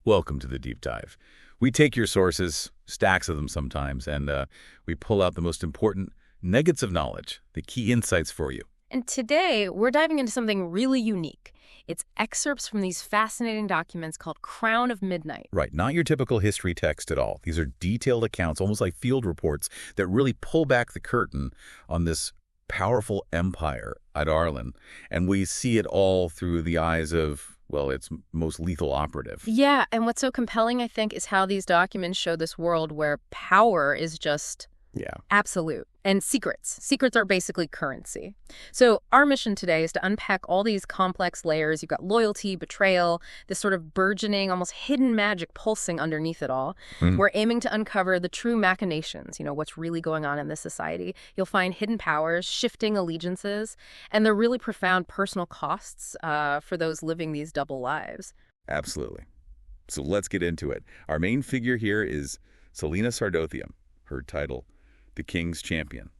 Welcome to the deep dive. We take your sources, stacks of them sometimes, and we pull out the most important nuggets of knowledge, the key insights for you. And today, we're diving into something really unique. It's excerpts from these fascinating documents called Crown of Midnight. Right, not your typical history text at all. These are detailed accounts, almost like field reports, that really pull back the curtain on this powerful empire, Adarlan, and we see it all through the eyes of, well, its most lethal operative. Yeah, and what's so compelling, I think, is how these documents show this world where power is just absolute. And secrets. Secrets are basically currency. So our mission today is to unpack all these complex layers. You've got loyalty, betrayal, this sort of burgeoning, almost hidden magic pulsing underneath it all. We're aiming to uncover the true machinations, what's really going on in this society. You'll find hidden powers, shifting allegiances, and the really profound personal costs for those living these double lives. Absolutely. So let's get into it. Our main figure here is Celaena Sardothien, her title, the King's Champion,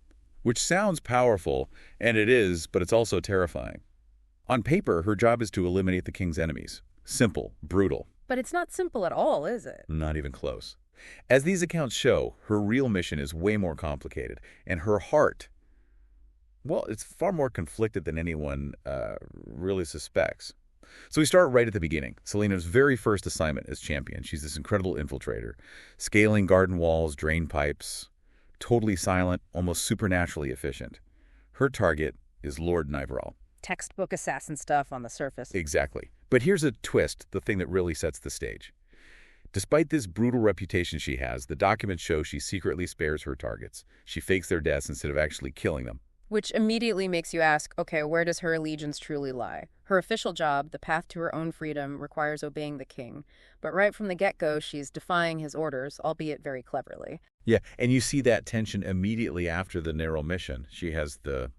which sounds powerful, and it is, but it's also terrifying. On paper, her job is to eliminate the king's enemies. Simple, brutal. But it's not simple at all, is it? Not even close. As these accounts show, her real mission is way more complicated, and her heart, well, it's far more conflicted than anyone really suspects. So we start right at the beginning. Celaena's very first assignment as champion. She's this incredible infiltrator, scaling garden walls, drain pipes, totally silent, almost supernaturally efficient. Her target is Lord Niverall. Textbook assassin stuff on the surface. Exactly. But here's a twist, the thing that really sets the stage. Despite this brutal reputation she has, the documents show she secretly spares her targets. She fakes their deaths instead of actually killing them. Which immediately makes you ask, okay, where does her allegiance truly lie? Her official job, the path to her own freedom, requires obeying the king. But right from the get-go, she's defying his orders, albeit very cleverly. Yeah, and you see that tension immediately after the narrow mission. She has the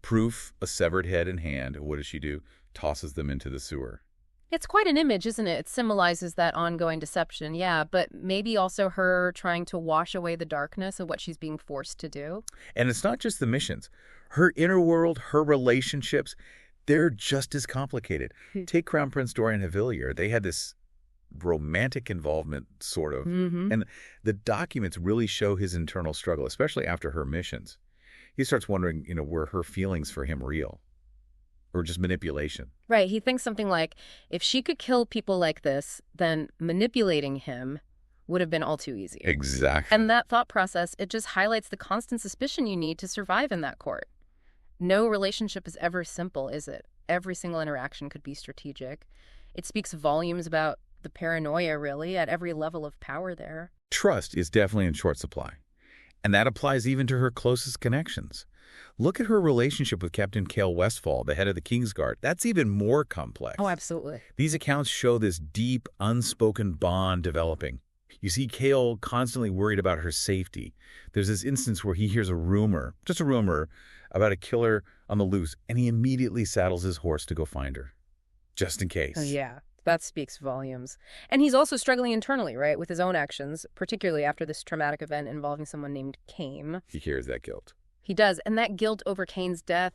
proof, a severed head in hand. What does she do? Tosses them into the sewer. It's quite an image, isn't it? It symbolizes that ongoing deception, yeah, but maybe also her trying to wash away the darkness of what she's being forced to do. And it's not just the missions. Her inner world, her relationships, they're just as complicated. Take Crown Prince Dorian Havilier. They had this romantic involvement, sort of. And the documents really show his internal struggle, especially after her missions. He starts wondering, were her feelings for him real? Or just manipulation? Right. He thinks something like, if she could kill people like this, then manipulating him would have been all too easy. Exactly. And that thought process, it just highlights the constant suspicion you need to survive in that court. No relationship is ever simple, is it? Every single interaction could be strategic. It speaks volumes about the paranoia, really, at every level of power there. Trust is definitely in short supply. And that applies even to her closest connections. Look at her relationship with Captain Chaol Westfall, the head of the Kingsguard. That's even more complex. Oh, absolutely. These accounts show this deep, unspoken bond developing. You see Chaol constantly worried about her safety. There's this instance where he hears a rumor, just a rumor, about a killer on the loose, and he immediately saddles his horse to go find her, just in case. Oh, yeah. That speaks volumes. And he's also struggling internally, right, with his own actions, particularly after this traumatic event involving someone named Cain. He carries that guilt. He does. And that guilt over Cain's death,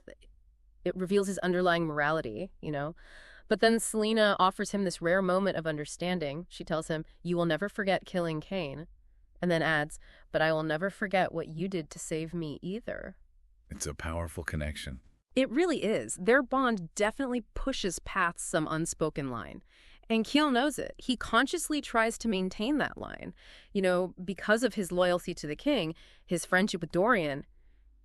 it reveals his underlying morality, But then Celaena offers him this rare moment of understanding. She tells him, "You will never forget killing Cain." And then adds, "But I will never forget what you did to save me either." It's a powerful connection. It really is. Their bond definitely pushes past some unspoken line. And Chaol knows it. He consciously tries to maintain that line. Because of his loyalty to the king, his friendship with Dorian,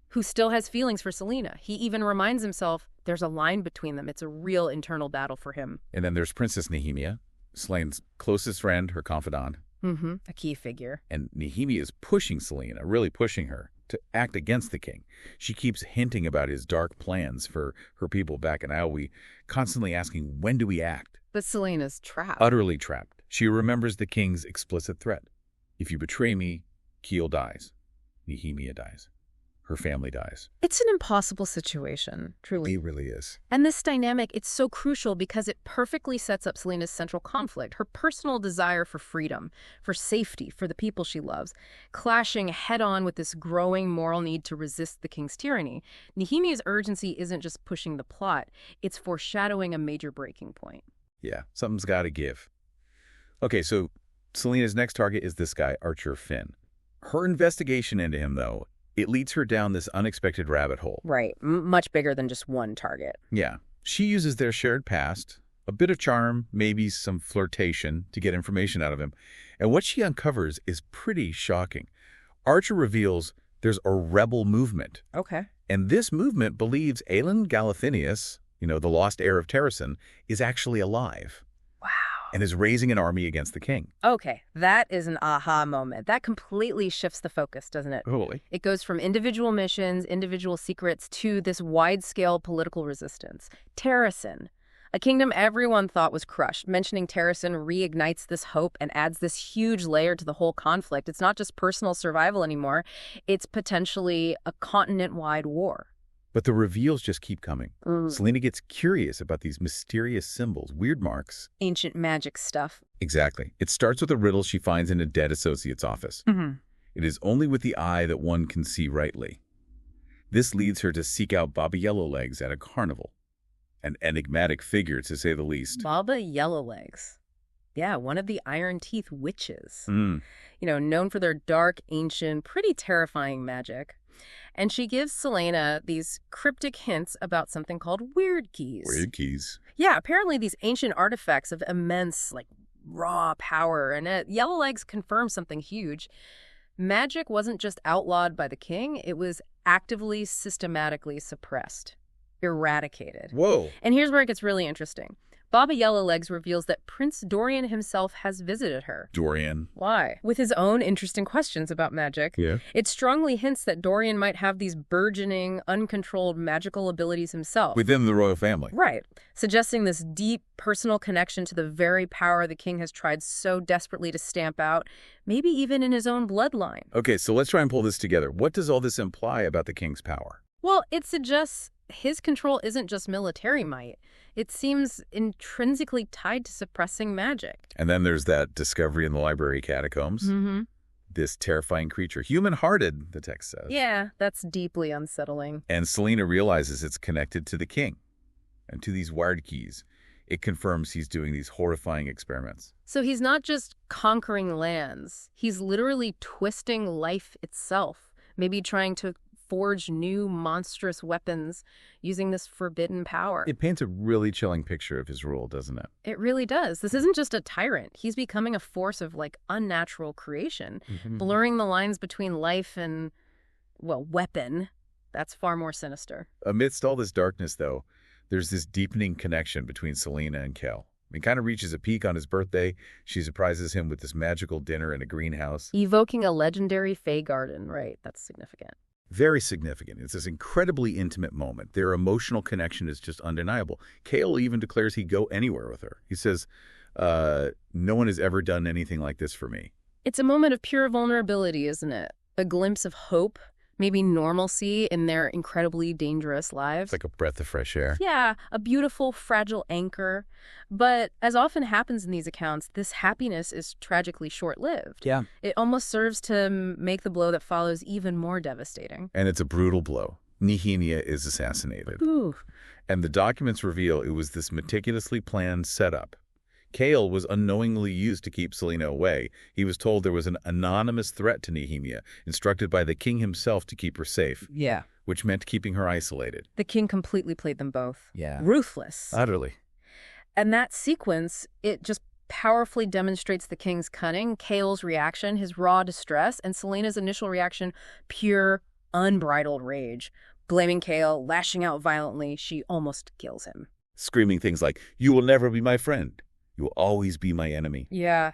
who still has feelings for Celaena. He even reminds himself there's a line between them. It's a real internal battle for him. And then there's Princess Nehemia, Celaena's closest friend, her confidant. A key figure. And Nehemia is pushing Celaena, really pushing her to act against the king. She keeps hinting about his dark plans for her people back in Aoi, constantly asking, when do we act? But Celaena's trapped. Utterly trapped. She remembers the king's explicit threat. If you betray me, Chaol dies. Nehemia dies. Her family dies. It's an impossible situation, truly. It really is. And this dynamic, it's so crucial because it perfectly sets up Celaena's central conflict, her personal desire for freedom, for safety, for the people she loves, clashing head-on with this growing moral need to resist the king's tyranny. Nehemia's urgency isn't just pushing the plot, it's foreshadowing a major breaking point. Yeah, something's got to give. Okay, so Celaena's next target is this guy, Archer Finn. Her investigation into him, though, it leads her down this unexpected rabbit hole. Right. Much bigger than just one target. Yeah. She uses their shared past, a bit of charm, maybe some flirtation to get information out of him. And what she uncovers is pretty shocking. Archer reveals there's a rebel movement. Okay. And this movement believes Aelin Galathinius, the lost heir of Terrasen, is actually alive. Wow. And is raising an army against the king. Okay, that is an aha moment. That completely shifts the focus, doesn't it? Totally. It goes from individual missions, individual secrets, to this wide-scale political resistance. Terrasen, a kingdom everyone thought was crushed. Mentioning Terrasen reignites this hope and adds this huge layer to the whole conflict. It's not just personal survival anymore. It's potentially a continent-wide war. But the reveals just keep coming. Celaena gets curious about these mysterious symbols, weird marks. Ancient magic stuff. Exactly. It starts with a riddle she finds in a dead associate's office. It is only with the eye that one can see rightly. This leads her to seek out Baba Yellowlegs at a carnival. An enigmatic figure, to say the least. Baba Yellowlegs. Yeah, one of the Iron Teeth witches. Known for their dark, ancient, pretty terrifying magic. And she gives Celaena these cryptic hints about something called weird keys. Weird keys. Yeah, apparently these ancient artifacts of immense, raw power. And Yellowlegs confirms something huge. Magic wasn't just outlawed by the king. It was actively, systematically suppressed, eradicated. Whoa. And here's where it gets really interesting. Baba Yellowlegs reveals that Prince Dorian himself has visited her. Dorian. Why? With his own interesting questions about magic. Yeah. It strongly hints that Dorian might have these burgeoning, uncontrolled magical abilities himself. Within the royal family. Right. Suggesting this deep personal connection to the very power the king has tried so desperately to stamp out, maybe even in his own bloodline. Okay, so let's try and pull this together. What does all this imply about the king's power? Well, it suggests his control isn't just military might. It seems intrinsically tied to suppressing magic. And then there's that discovery in the library catacombs. This terrifying creature, human-hearted, the text says. Yeah, that's deeply unsettling. And Celaena realizes it's connected to the king and to these wired keys. It confirms he's doing these horrifying experiments. So he's not just conquering lands. He's literally twisting life itself, maybe trying to forge new monstrous weapons using this forbidden power. It paints a really chilling picture of his rule, doesn't it? It really does. This isn't just a tyrant. He's becoming a force of unnatural creation, blurring the lines between life and, weapon. That's far more sinister. Amidst all this darkness, though, there's this deepening connection between Celaena and Chaol. It kind of reaches a peak on his birthday. She surprises him with this magical dinner in a greenhouse. Evoking a legendary Fey garden, right? That's significant. Very significant. It's this incredibly intimate moment. Their emotional connection is just undeniable. Chaol even declares he'd go anywhere with her. He says, no one has ever done anything like this for me. It's a moment of pure vulnerability, isn't it? A glimpse of hope, maybe normalcy in their incredibly dangerous lives. It's like a breath of fresh air. Yeah, a beautiful, fragile anchor. But as often happens in these accounts, this happiness is tragically short-lived. Yeah. It almost serves to make the blow that follows even more devastating. And it's a brutal blow. Nehemia is assassinated. Ooh. And the documents reveal it was this meticulously planned setup. Chaol was unknowingly used to keep Celaena away. He was told there was an anonymous threat to Nehemia, instructed by the king himself to keep her safe. Yeah. Which meant keeping her isolated. The king completely played them both. Yeah. Ruthless. Utterly. And that sequence, it just powerfully demonstrates the king's cunning, Chaol's reaction, his raw distress, and Celaena's initial reaction, pure, unbridled rage. Blaming Chaol, lashing out violently, she almost kills him. Screaming things like, "You will never be my friend. You will always be my enemy." Yeah.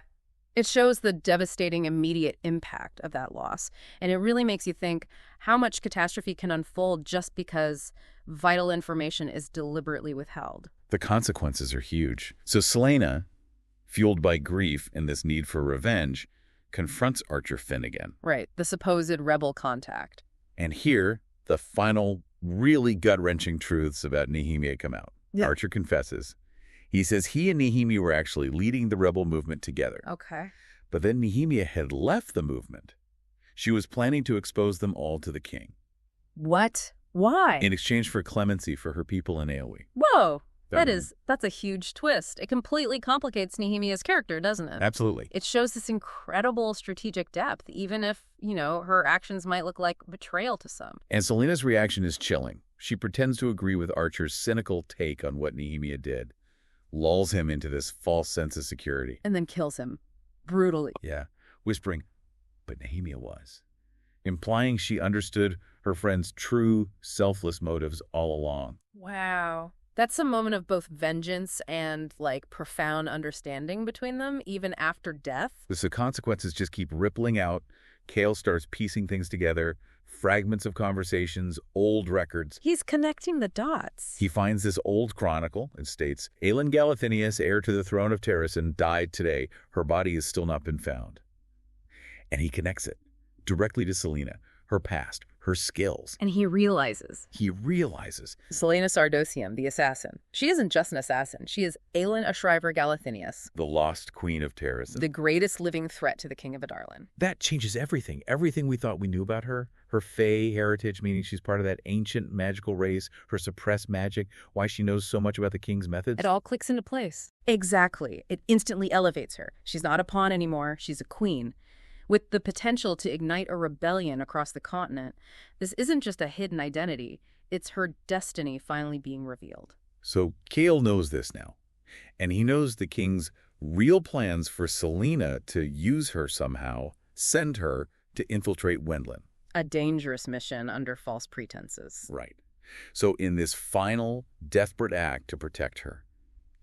It shows the devastating immediate impact of that loss. And it really makes you think how much catastrophe can unfold just because vital information is deliberately withheld. The consequences are huge. So Celaena, fueled by grief and this need for revenge, confronts Archer Finn again. Right, the supposed rebel contact. And here, the final, really gut-wrenching truths about Nehemia come out. Yeah. Archer confesses. He says he and Nehemia were actually leading the rebel movement together. Okay. But then Nehemia had left the movement. She was planning to expose them all to the king. What? Why? In exchange for clemency for her people in Aelwi. Whoa. That's a huge twist. It completely complicates Nehemia's character, doesn't it? Absolutely. It shows this incredible strategic depth, even if, her actions might look like betrayal to some. And Celaena's reaction is chilling. She pretends to agree with Archer's cynical take on what Nehemia did, lulls him into this false sense of security. And then kills him. Brutally. Yeah, whispering, but Nehemia was. Implying she understood her friend's true, selfless motives all along. Wow. That's a moment of both vengeance and, profound understanding between them, even after death. The consequences just keep rippling out. Chaol starts piecing things together, fragments of conversations, old records. He's connecting the dots. He finds this old chronicle. It states, Aelin Galathinius, heir to the throne of Terrasen, died today. Her body has still not been found. And he connects it directly to Celaena, her past, her skills. And he realizes. Celaena Sardothien, the assassin. She isn't just an assassin. She is Aelin Ashriver Galathinius. The lost queen of Terrasen. The greatest living threat to the king of Adarlan. That changes everything. Everything we thought we knew about her. Her Fae heritage, meaning she's part of that ancient magical race. Her suppressed magic. Why she knows so much about the king's methods. It all clicks into place. Exactly. It instantly elevates her. She's not a pawn anymore. She's a queen. With the potential to ignite a rebellion across the continent, this isn't just a hidden identity. It's her destiny finally being revealed. So Chaol knows this now. And he knows the king's real plans for Celaena to use her somehow, send her to infiltrate Wendlin. A dangerous mission under false pretenses. Right. So in this final, desperate act to protect her,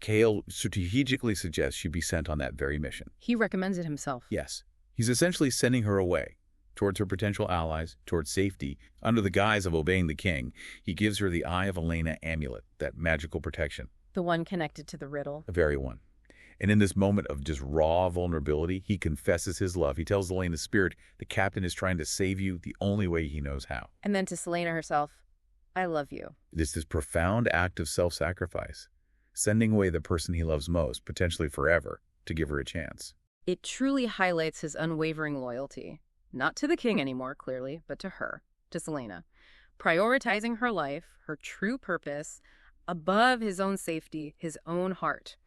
Chaol strategically suggests she be sent on that very mission. He recommends it himself. Yes. He's essentially sending her away, towards her potential allies, towards safety. Under the guise of obeying the king, he gives her the Eye of Elena amulet, that magical protection. The one connected to the riddle. The very one. And in this moment of just raw vulnerability, he confesses his love. He tells Elena's spirit, the captain is trying to save you the only way he knows how. And then to Celaena herself, I love you. It's this profound act of self-sacrifice, sending away the person he loves most, potentially forever, to give her a chance. It truly highlights his unwavering loyalty. Not to the king anymore, clearly, but to her, to Celaena. Prioritizing her life, her true purpose, above his own safety, his own heart.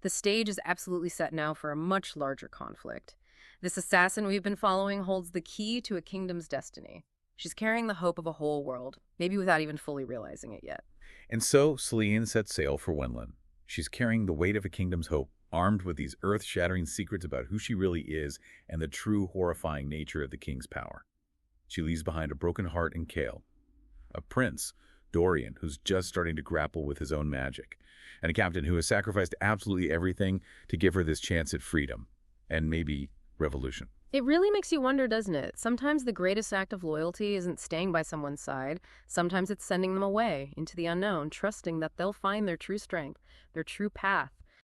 The stage is absolutely set now for a much larger conflict. This assassin we've been following holds the key to a kingdom's destiny. She's carrying the hope of a whole world, maybe without even fully realizing it yet. And so Celaena sets sail for Wendlin. She's carrying the weight of a kingdom's hope, armed with these earth-shattering secrets about who she really is and the true horrifying nature of the king's power. She leaves behind a broken heart in Chaol, a prince, Dorian, who's just starting to grapple with his own magic, and a captain who has sacrificed absolutely everything to give her this chance at freedom, and maybe revolution. It really makes you wonder, doesn't it? Sometimes the greatest act of loyalty isn't staying by someone's side. Sometimes it's sending them away into the unknown, trusting that they'll find their true strength, their true path.